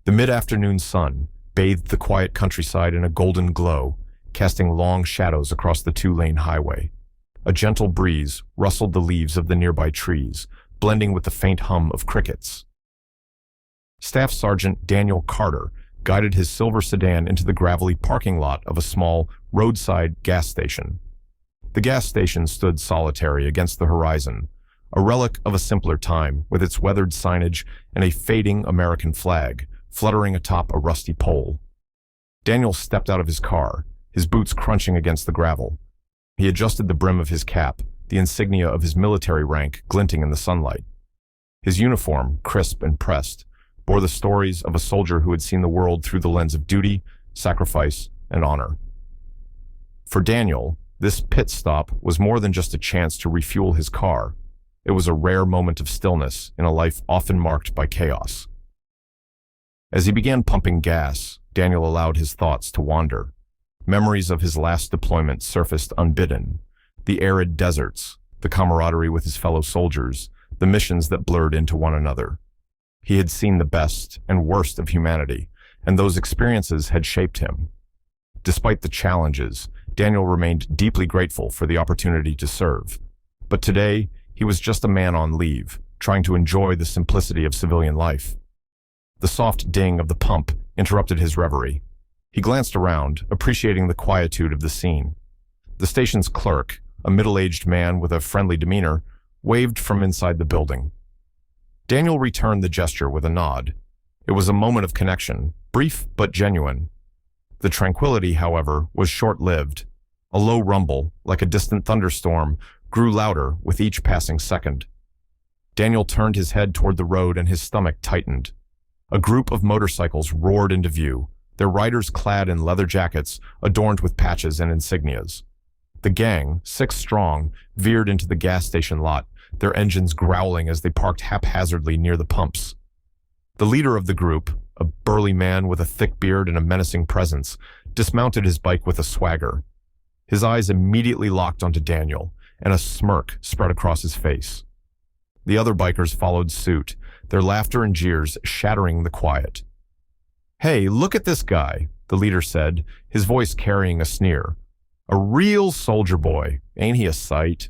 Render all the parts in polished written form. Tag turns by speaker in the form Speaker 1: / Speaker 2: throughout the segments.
Speaker 1: The mid-afternoon sun bathed the quiet countryside in a golden glow, casting long shadows across the two-lane highway. A gentle breeze rustled the leaves of the nearby trees, blending with the faint hum of crickets. Staff Sergeant Daniel Carter guided his silver sedan into the gravelly parking lot of a small, roadside gas station. The gas station stood solitary against the horizon, a relic of a simpler time, with its weathered signage and a fading American flag fluttering atop a rusty pole. Daniel stepped out of his car, his boots crunching against the gravel. He adjusted the brim of his cap, the insignia of his military rank glinting in the sunlight. His uniform, crisp and pressed, bore the stories of a soldier who had seen the world through the lens of duty, sacrifice, and honor. For Daniel, this pit stop was more than just a chance to refuel his car. It was a rare moment of stillness in a life often marked by chaos. As he began pumping gas, Daniel allowed his thoughts to wander. Memories of his last deployment surfaced unbidden. The arid deserts, the camaraderie with his fellow soldiers, the missions that blurred into one another. He had seen the best and worst of humanity, and those experiences had shaped him. Despite the challenges, Daniel remained deeply grateful for the opportunity to serve. But today, he was just a man on leave, trying to enjoy the simplicity of civilian life. The soft ding of the pump interrupted his reverie. He glanced around, appreciating the quietude of the scene. The station's clerk, a middle-aged man with a friendly demeanor, waved from inside the building. Daniel returned the gesture with a nod. It was a moment of connection, brief but genuine. The tranquility, however, was short-lived. A low rumble, like a distant thunderstorm, grew louder with each passing second. Daniel turned his head toward the road and his stomach tightened. A group of motorcycles roared into view, their riders clad in leather jackets adorned with patches and insignias. The gang, 6 strong, veered into the gas station lot, their engines growling as they parked haphazardly near the pumps. The leader of the group, a burly man with a thick beard and a menacing presence, dismounted his bike with a swagger. His eyes immediately locked onto Daniel, and a smirk spread across his face. The other bikers followed suit, their laughter and jeers shattering the quiet. "Hey, look at this guy," the leader said, his voice carrying a sneer. "A real soldier boy, ain't he a sight?"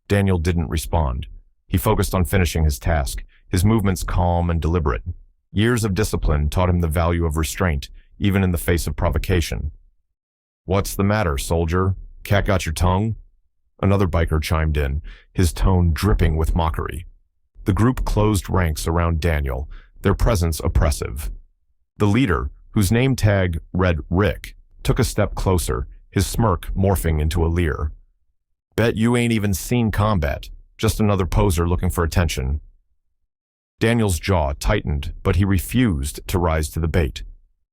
Speaker 1: Daniel didn't respond. He focused on finishing his task, his movements calm and deliberate. Years of discipline taught him the value of restraint, even in the face of provocation. "What's the matter, soldier? Cat got your tongue?" Another biker chimed in, his tone dripping with mockery. The group closed ranks around Daniel, their presence oppressive. The leader, whose name tag read Rick, took a step closer, his smirk morphing into a leer. "Bet you ain't even seen combat, just another poser looking for attention." Daniel's jaw tightened, but he refused to rise to the bait.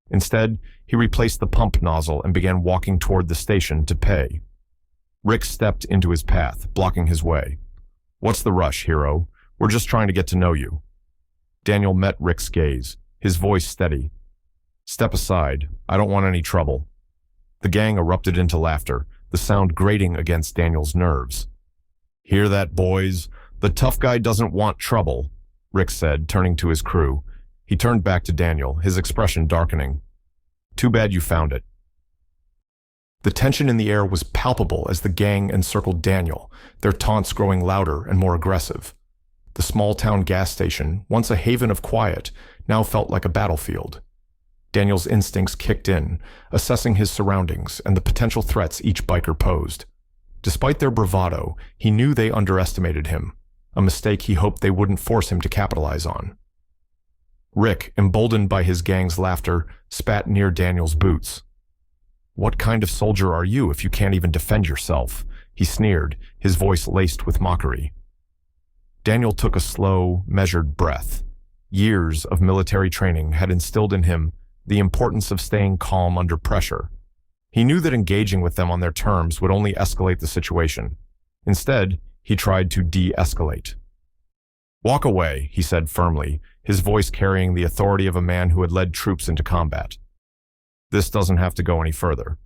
Speaker 1: Instead, he replaced the pump nozzle and began walking toward the station to pay. Rick stepped into his path, blocking his way. "What's the rush, hero? We're just trying to get to know you." Daniel met Rick's gaze, his voice steady. "Step aside. I don't want any trouble." The gang erupted into laughter, the sound grating against Daniel's nerves. "Hear that, boys? The tough guy doesn't want trouble," Rick said, turning to his crew. He turned back to Daniel, his expression darkening. "Too bad you found it." The tension in the air was palpable as the gang encircled Daniel, their taunts growing louder and more aggressive. The small-town gas station, once a haven of quiet, now felt like a battlefield. Daniel's instincts kicked in, assessing his surroundings and the potential threats each biker posed. Despite their bravado, he knew they underestimated him, a mistake he hoped they wouldn't force him to capitalize on. Rick, emboldened by his gang's laughter, spat near Daniel's boots. "What kind of soldier are you if you can't even defend yourself?" he sneered, his voice laced with mockery. Daniel took a slow, measured breath. Years of military training had instilled in him the importance of staying calm under pressure. He knew that engaging with them on their terms would only escalate the situation. Instead, he tried to de-escalate. "Walk away," he said firmly, his voice carrying the authority of a man who had led troops into combat. "This doesn't have to go any further."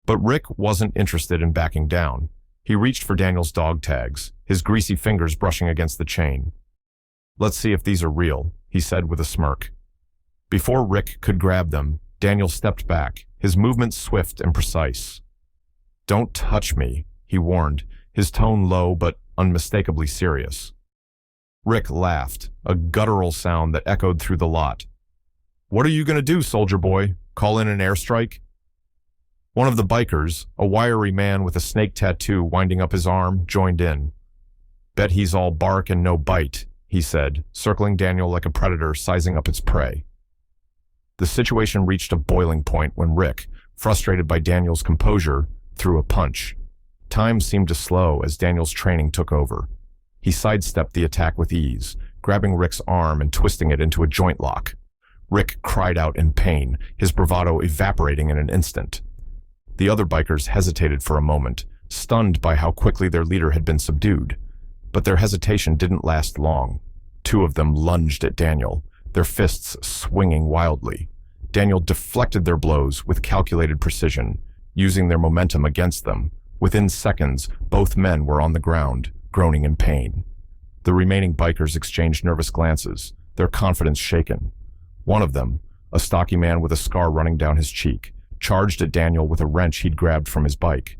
Speaker 1: But Rick wasn't interested in backing down. He reached for Daniel's dog tags, his greasy fingers brushing against the chain. "Let's see if these are real," he said with a smirk. Before Rick could grab them, Daniel stepped back, his movements swift and precise. "Don't touch me," he warned, his tone low but unmistakably serious. Rick laughed, a guttural sound that echoed through the lot. "What are you going to do, soldier boy? Call in an airstrike?" One of the bikers, a wiry man with a snake tattoo winding up his arm, joined in. "Bet he's all bark and no bite," he said, circling Daniel like a predator sizing up its prey. The situation reached a boiling point when Rick, frustrated by Daniel's composure, threw a punch. Time seemed to slow as Daniel's training took over. He sidestepped the attack with ease, grabbing Rick's arm and twisting it into a joint lock. Rick cried out in pain, his bravado evaporating in an instant. The other bikers hesitated for a moment, stunned by how quickly their leader had been subdued. But their hesitation didn't last long. Two of them lunged at Daniel, their fists swinging wildly. Daniel deflected their blows with calculated precision, using their momentum against them. Within seconds, both men were on the ground, groaning in pain. The remaining bikers exchanged nervous glances, their confidence shaken. One of them, a stocky man with a scar running down his cheek, charged at Daniel with a wrench he'd grabbed from his bike.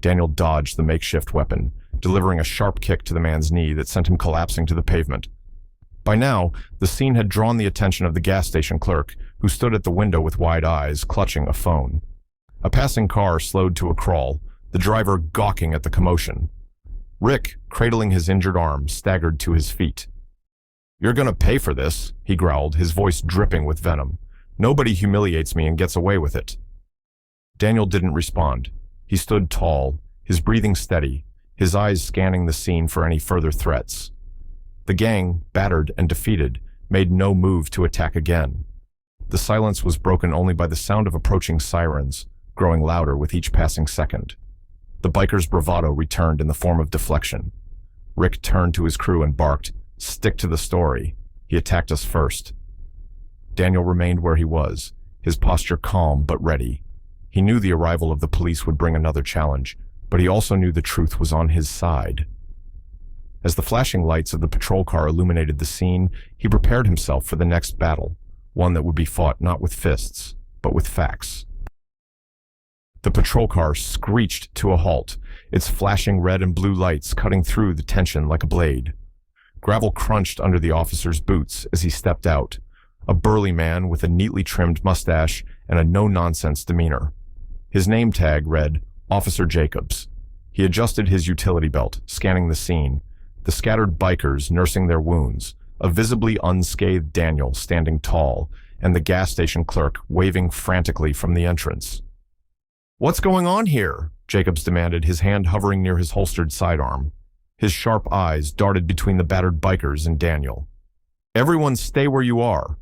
Speaker 1: Daniel dodged the makeshift weapon, delivering a sharp kick to the man's knee that sent him collapsing to the pavement. By now, the scene had drawn the attention of the gas station clerk, who stood at the window with wide eyes, clutching a phone. A passing car slowed to a crawl, the driver gawking at the commotion. Rick, cradling his injured arm, staggered to his feet. "You're gonna pay for this," he growled, his voice dripping with venom. "Nobody humiliates me and gets away with it." Daniel didn't respond. He stood tall, his breathing steady, his eyes scanning the scene for any further threats. The gang, battered and defeated, made no move to attack again. The silence was broken only by the sound of approaching sirens, growing louder with each passing second. The bikers' bravado returned in the form of deflection. Rick turned to his crew and barked, "Stick to the story. He attacked us first." Daniel remained where he was, his posture calm but ready. He knew the arrival of the police would bring another challenge, but he also knew the truth was on his side. As the flashing lights of the patrol car illuminated the scene, he prepared himself for the next battle, one that would be fought not with fists, but with facts. The patrol car screeched to a halt, its flashing red and blue lights cutting through the tension like a blade. Gravel crunched under the officer's boots as he stepped out, a burly man with a neatly trimmed mustache and a no-nonsense demeanor. His name tag read, Officer Jacobs. He adjusted his utility belt, scanning the scene, the scattered bikers nursing their wounds, a visibly unscathed Daniel standing tall, and the gas station clerk waving frantically from the entrance. "What's going on here?" Jacobs demanded, his hand hovering near his holstered sidearm. His sharp eyes darted between the battered bikers and Daniel. "Everyone stay where you are."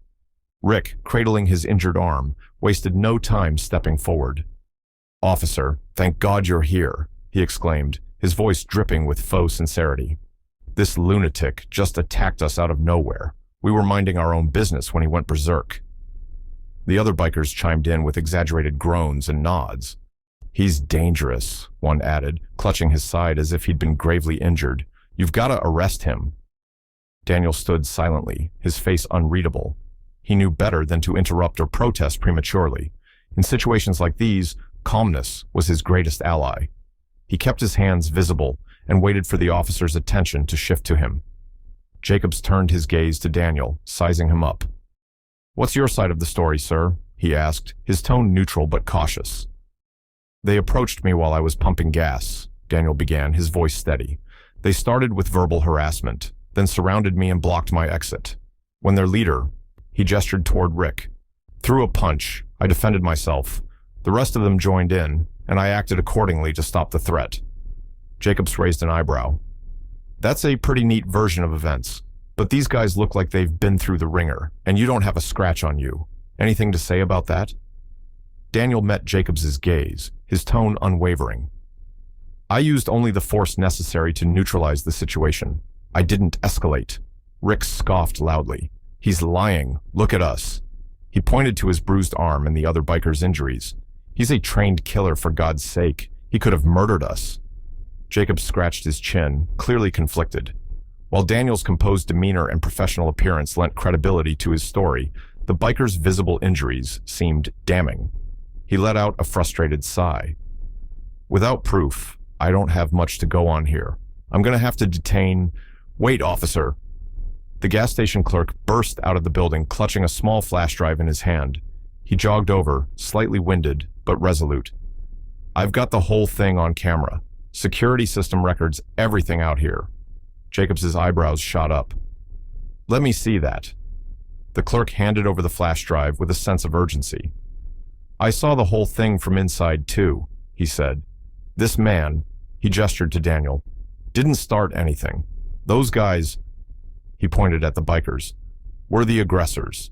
Speaker 1: Rick, cradling his injured arm, wasted no time stepping forward. "Officer, thank God you're here," he exclaimed, his voice dripping with faux sincerity. "This lunatic just attacked us out of nowhere. We were minding our own business when he went berserk." The other bikers chimed in with exaggerated groans and nods. "He's dangerous," one added, clutching his side as if he'd been gravely injured. "You've got to arrest him." Daniel stood silently, his face unreadable. He knew better than to interrupt or protest prematurely. In situations like these, calmness was his greatest ally. He kept his hands visible and waited for the officer's attention to shift to him. Jacobs turned his gaze to Daniel, sizing him up. "What's your side of the story, sir?" he asked, his tone neutral but cautious. "They approached me while I was pumping gas," Daniel began, his voice steady. "They started with verbal harassment, then surrounded me and blocked my exit. When their leader," he gestured toward Rick, "threw a punch, I defended myself. The rest of them joined in, and I acted accordingly to stop the threat." Jacobs raised an eyebrow. "That's a pretty neat version of events, but these guys look like they've been through the ringer, and you don't have a scratch on you. Anything to say about that?" Daniel met Jacobs's gaze, his tone unwavering. "I used only the force necessary to neutralize the situation. I didn't escalate." Rick scoffed loudly. "He's lying. Look at us." He pointed to his bruised arm and the other biker's injuries. "He's a trained killer, for God's sake. He could have murdered us." Jacobs scratched his chin, clearly conflicted. While Daniel's composed demeanor and professional appearance lent credibility to his story, The biker's visible injuries seemed damning. He let out a frustrated sigh. Without proof, I don't have much to go on here. I'm going to have to detain... Wait, officer. The gas station clerk burst out of the building, clutching a small flash drive in his hand. He jogged over, slightly winded, but resolute. I've got the whole thing on camera. Security system records everything out here. Jacobs's eyebrows shot up. Let me see that. The clerk handed over the flash drive with a sense of urgency. I saw the whole thing from inside too, he said. This man, he gestured to Daniel, didn't start anything. Those guys, he pointed at the bikers, were the aggressors.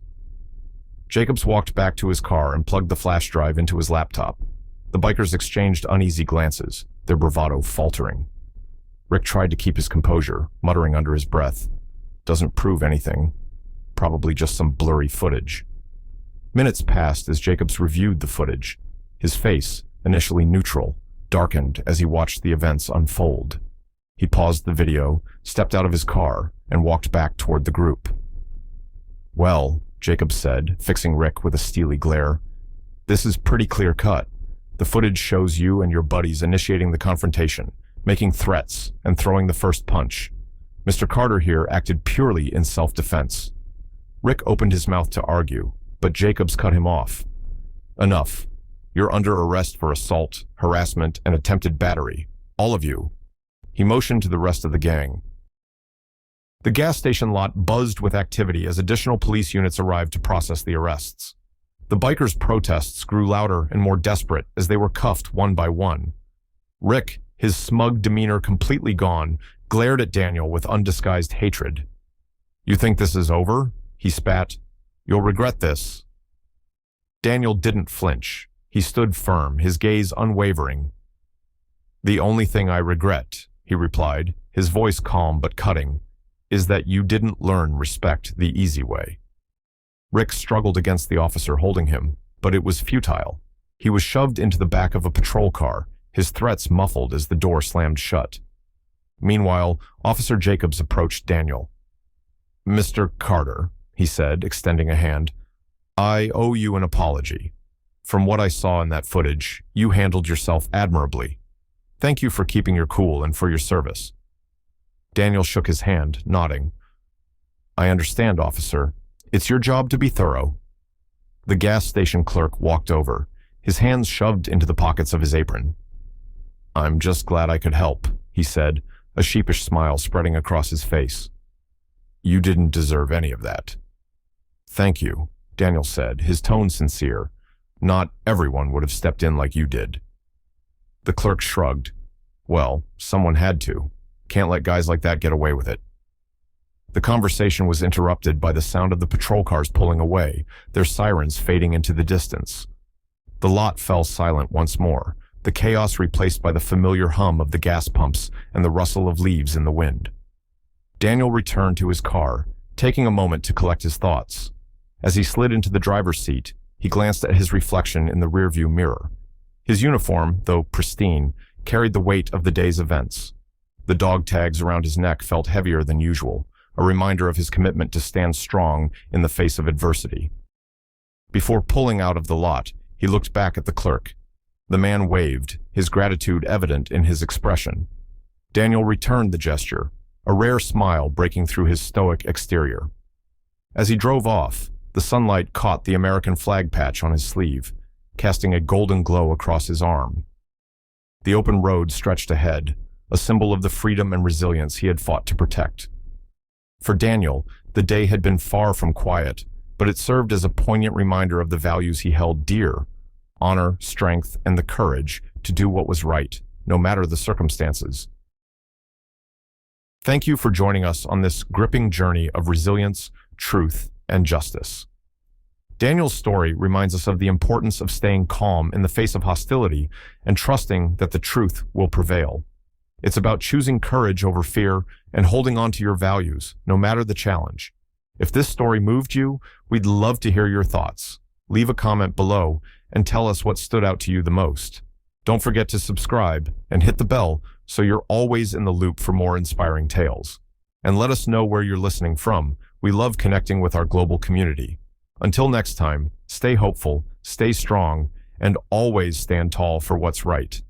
Speaker 1: Jacobs walked back to his car and plugged the flash drive into his laptop. The bikers exchanged uneasy glances, their bravado faltering. Rick tried to keep his composure, muttering under his breath. Doesn't prove anything. Probably just some blurry footage. Minutes passed as Jacobs reviewed the footage. His face, initially neutral, darkened as he watched the events unfold. He paused the video, stepped out of his car, and walked back toward the group. Well, Jacobs said, fixing Rick with a steely glare, this is pretty clear-cut. The footage shows you and your buddies initiating the confrontation, making threats, and throwing the first punch. Mr. Carter here acted purely in self-defense. Rick opened his mouth to argue, but Jacobs cut him off. Enough. You're under arrest for assault, harassment, and attempted battery. All of you. He motioned to the rest of the gang. The gas station lot buzzed with activity as additional police units arrived to process the arrests. The bikers' protests grew louder and more desperate as they were cuffed one by one. Rick, his smug demeanor completely gone, glared at Daniel with undisguised hatred. You think this is over? He spat. You'll regret this. Daniel didn't flinch. He stood firm, his gaze unwavering. The only thing I regret, he replied, his voice calm but cutting, is that you didn't learn respect the easy way. Rick struggled against the officer holding him, but it was futile. He was shoved into the back of a patrol car, his threats muffled as the door slammed shut. Meanwhile, Officer Jacobs approached Daniel. Mr. Carter, he said, extending a hand, I owe you an apology. From what I saw in that footage, you handled yourself admirably. Thank you for keeping your cool and for your service. Daniel shook his hand, nodding. I understand, officer. It's your job to be thorough. The gas station clerk walked over, his hands shoved into the pockets of his apron. I'm just glad I could help, he said, a sheepish smile spreading across his face. You didn't deserve any of that. Thank you, Daniel said, his tone sincere. Not everyone would have stepped in like you did. The clerk shrugged. Well, someone had to. Can't let guys like that get away with it. The conversation was interrupted by the sound of the patrol cars pulling away, their sirens fading into the distance. The lot fell silent once more, the chaos replaced by the familiar hum of the gas pumps and the rustle of leaves in the wind. Daniel returned to his car, taking a moment to collect his thoughts. As he slid into the driver's seat, he glanced at his reflection in the rearview mirror. His uniform, though pristine, carried the weight of the day's events. The dog tags around his neck felt heavier than usual, a reminder of his commitment to stand strong in the face of adversity. Before pulling out of the lot, he looked back at the clerk. The man waved, his gratitude evident in his expression. Daniel returned the gesture, a rare smile breaking through his stoic exterior. As he drove off, the sunlight caught the American flag patch on his sleeve, casting a golden glow across his arm. The open road stretched ahead, a symbol of the freedom and resilience he had fought to protect. For Daniel, the day had been far from quiet, but it served as a poignant reminder of the values he held dear: honor, strength, and the courage to do what was right, no matter the circumstances. Thank you for joining us on this gripping journey of resilience, truth, and justice. Daniel's story reminds us of the importance of staying calm in the face of hostility and trusting that the truth will prevail. It's about choosing courage over fear and holding on to your values, no matter the challenge. If this story moved you, we'd love to hear your thoughts. Leave a comment below and tell us what stood out to you the most. Don't forget to subscribe and hit the bell so you're always in the loop for more inspiring tales. And let us know where you're listening from. We love connecting with our global community. Until next time, stay hopeful, stay strong, and always stand tall for what's right.